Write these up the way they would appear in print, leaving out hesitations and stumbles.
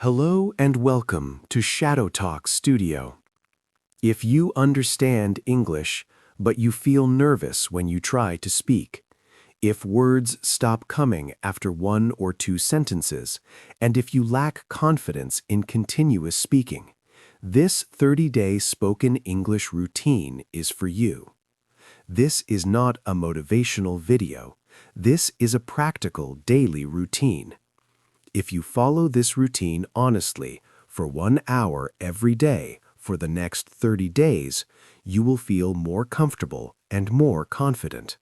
Hello and welcome to Shadow Talk Studio. If you understand English, but you feel nervous when you try to speak, if words stop coming after one or two sentences, and if you lack confidence in continuous speaking, this 30-day spoken English routine is for you. This is not a motivational video. This is a practical daily routine. If you follow this routine honestly for 1 hour every day for the next 30 days, you will feel more comfortable and more confident.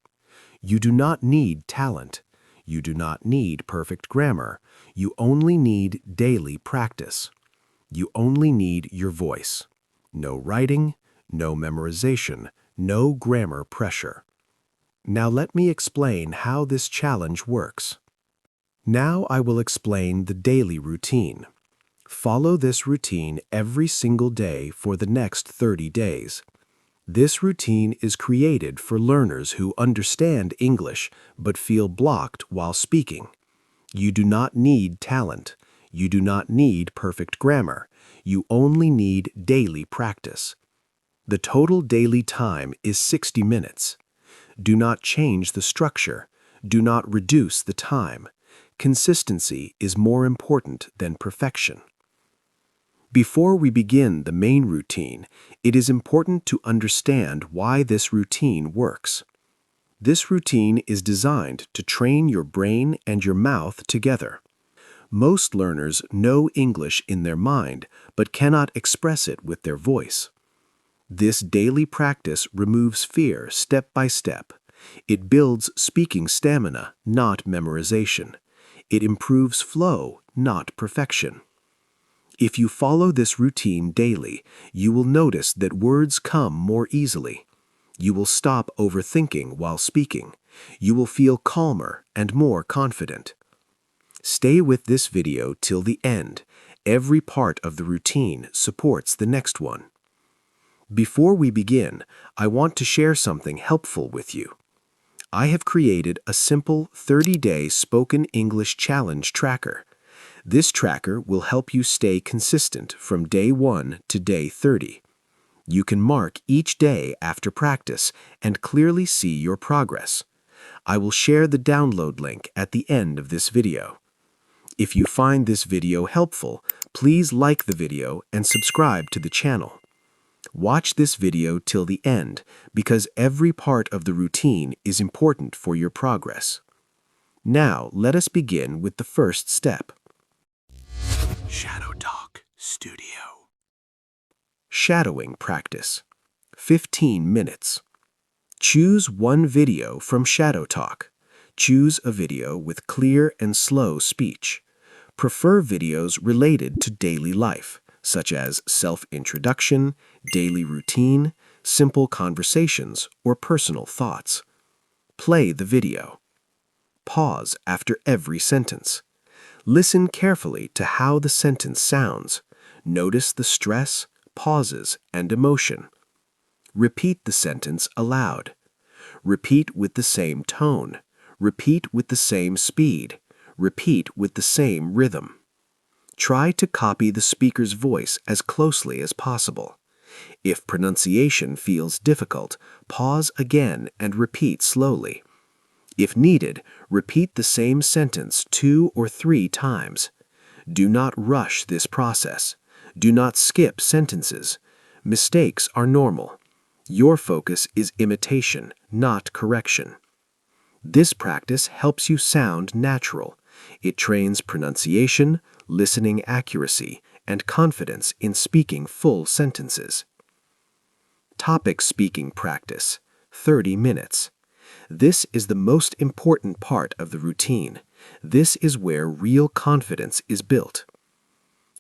You do not need talent. You do not need perfect grammar. You only need daily practice. You only need your voice. No writing, no memorization, no grammar pressure. Now let me explain how this challenge works. Now I will explain the daily routine. Follow this routine every single day for the next 30 days. This routine is created for learners who understand English but feel blocked while speaking. You do not need talent. You do not need perfect grammar. You only need daily practice. The total daily time is 60 minutes. Do not change the structure. Do not reduce the time. Consistency is more important than perfection. Before we begin the main routine, it is important to understand why this routine works. This routine is designed to train your brain and your mouth together. Most learners know English in their mind but cannot express it with their voice. This daily practice removes fear step by step. It builds speaking stamina, not memorization. It improves flow, not perfection. If you follow this routine daily, you will notice that words come more easily. You will stop overthinking while speaking. You will feel calmer and more confident. Stay with this video till the end. Every part of the routine supports the next one. Before we begin, I want to share something helpful with you. I have created a simple 30-day spoken English challenge tracker. This tracker will help you stay consistent from day 1 to day 30. You can mark each day after practice and clearly see your progress. I will share the download link at the end of this video. If you find this video helpful, please like the video and subscribe to the channel. Watch this video till the end because every part of the routine is important for your progress. Now, let us begin with the first step. Shadow Talk Studio. Shadowing practice. 15 minutes. Choose one video from Shadow Talk. Choose a video with clear and slow speech. Prefer videos related to daily life, such as self-introduction, daily routine, simple conversations, or personal thoughts. Play the video. Pause after every sentence. Listen carefully to how the sentence sounds. Notice the stress, pauses, and emotion. Repeat the sentence aloud. Repeat with the same tone. Repeat with the same speed. Repeat with the same rhythm. Try to copy the speaker's voice as closely as possible. If pronunciation feels difficult, pause again and repeat slowly. If needed, repeat the same sentence 2 or 3 times. Do not rush this process. Do not skip sentences. Mistakes are normal. Your focus is imitation, not correction. This practice helps you sound natural. It trains pronunciation, listening accuracy, and confidence in speaking full sentences. Topic speaking practice. 30 minutes. This is the most important part of the routine. This is where real confidence is built.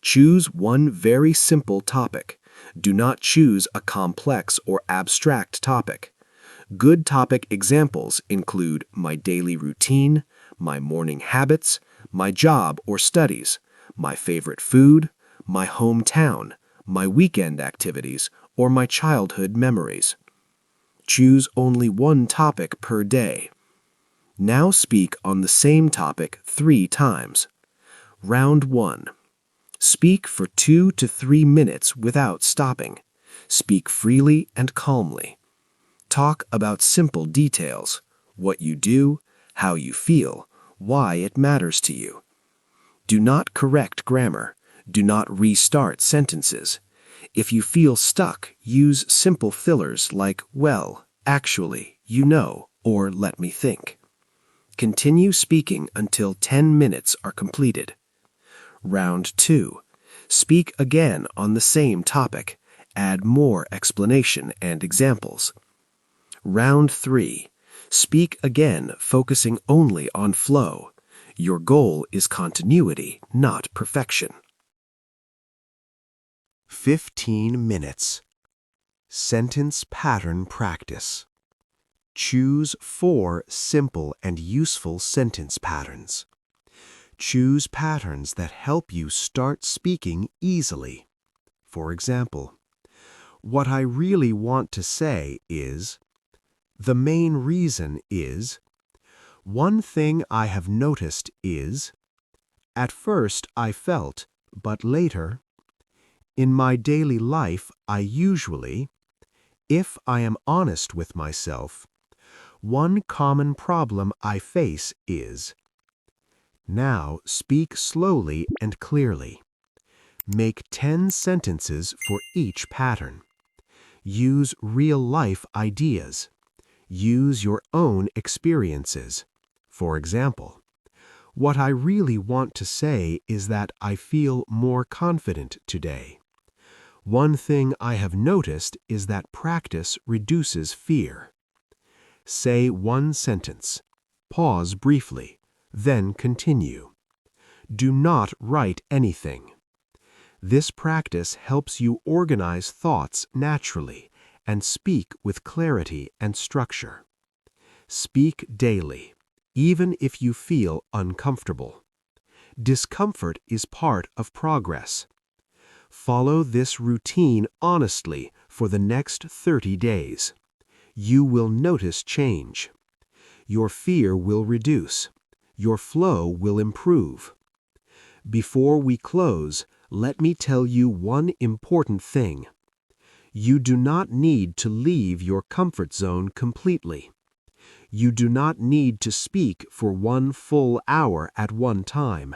Choose one very simple topic. Do not choose a complex or abstract topic. Good topic examples include my daily routine, my morning habits, my job or studies, my favorite food, my hometown, my weekend activities, or my childhood memories. Choose only one topic per day. Now speak on the same topic 3 times. Round 1. Speak for 2 to 3 minutes without stopping. Speak freely and calmly. Talk about simple details: what you do, how you feel, why it matters to you. Do not correct grammar. Do not restart sentences. If you feel stuck, use simple fillers like well, actually, you know, or let me think. Continue speaking until 10 minutes are completed. Round 2. Speak again on the same topic. Add more explanation and examples. Round 3. Speak again, focusing only on flow. Your goal is continuity, not perfection. 15 minutes. Sentence pattern practice. Choose 4 simple and useful sentence patterns. Choose patterns that help you start speaking easily. For example, what I really want to say is, the main reason is, one thing I have noticed is, at first I felt, but later, in my daily life I usually, if I am honest with myself, one common problem I face is. Now speak slowly and clearly. Make 10 sentences for each pattern. Use real-life ideas. Use your own experiences. For example, what I really want to say is that I feel more confident today. One thing I have noticed is that practice reduces fear. Say one sentence. Pause briefly, then continue. Do not write anything. This practice helps you organize thoughts naturally and speak with clarity and structure. Speak daily, even if you feel uncomfortable. Discomfort is part of progress. Follow this routine honestly for the next 30 days. You will notice change. Your fear will reduce. Your flow will improve. Before we close, let me tell you one important thing. You do not need to leave your comfort zone completely. You do not need to speak for 1 full hour at one time.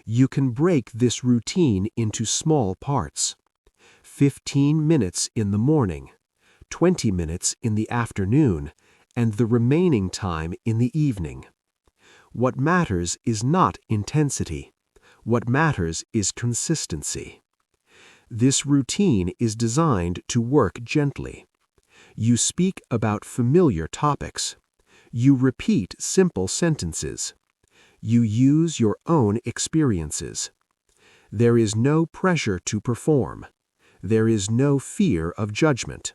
You can break this routine into small parts. 15 minutes in the morning, 20 minutes in the afternoon, and the remaining time in the evening. What matters is not intensity. What matters is consistency. This routine is designed to work gently. You speak about familiar topics. You repeat simple sentences. You use your own experiences. There is no pressure to perform. There is no fear of judgment.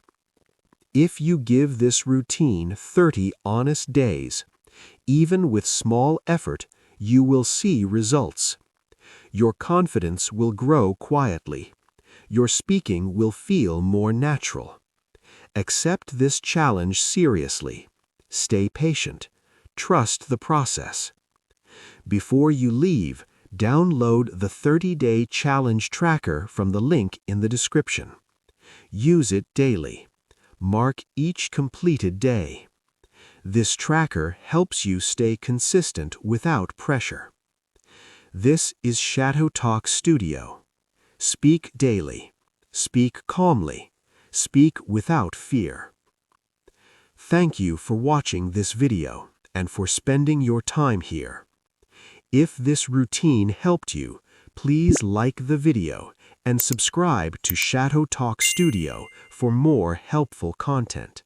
If you give this routine 30 honest days, even with small effort, you will see results. Your confidence will grow quietly. Your speaking will feel more natural. Accept this challenge seriously. Stay patient. Trust the process. Before you leave, download the 30-day challenge tracker from the link in the description. Use it daily. Mark each completed day. This tracker helps you stay consistent without pressure. This is Shadow Talk Studio. Speak daily. Speak calmly. Speak without fear. Thank you for watching this video and for spending your time here. If this routine helped you, please like the video and subscribe to Shadow Talk Studio for more helpful content.